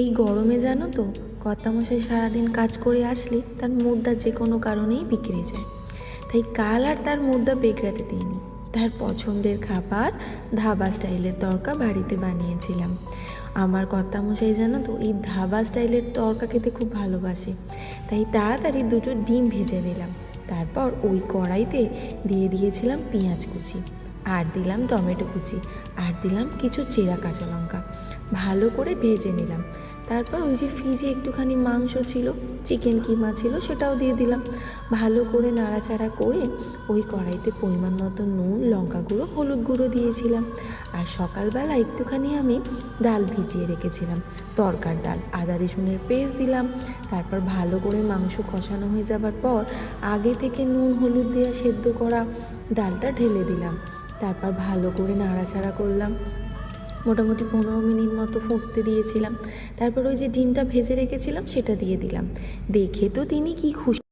এই গরমে জানো তো, কর্তামশাই সারাদিন কাজ করে আসলে তার মুডটা যে কোনো কারণেই বিগড়ে যায়। তাই কাল আর তার মুডটা বিগড়াতে দিইনি। তার পছন্দের খাবার ধাবা স্টাইলের তড়কা বাড়িতে বানিয়েছিলাম। আমার কর্তামশাই জানো তো এই ধাবা স্টাইলের তড়কা খেতে খুব ভালোবাসে। তাই তাড়াতাড়ি দুটো ডিম ভেজে নিলাম। তারপর ওই কড়াইতে দিয়ে দিয়েছিলাম পেঁয়াজ কুচি, আর দিলাম টমেটো কুচি, আর দিলাম কিছু চেরা কাঁচা লঙ্কা। ভালো করে ভেজে নিলাম। তারপর ওই যে ফ্রিজে একটুখানি মাংস ছিল, চিকেন কিমা ছিল, সেটাও দিয়ে দিলাম। ভালো করে নাড়াচাড়া করে ওই কড়াইতে পরিমাণ মতো নুন, লঙ্কা গুঁড়ো, হলুদ গুঁড়ো দিয়েছিলাম। আর সকালবেলা একটুখানি আমি ডাল ভিজিয়ে রেখেছিলাম, তরকার ডাল, আদা রসুনের পেস্ট দিলাম। তারপর ভালো করে মাংস কষানো হয়ে যাবার পর আগে থেকে নুন হলুদ দিয়ে সেদ্ধ করা ডালটা ঢেলে দিলাম। তারপর ভালো করে নাড়াচাড়া করলাম। মোটামুটি 15 মিনিট মতো ফুটতে দিয়েছিলাম। তারপর ওই যে ডিমটা ভেজে রেখেছিলাম সেটা দিয়ে দিলাম। দেখে তো তিনি কি খুশি।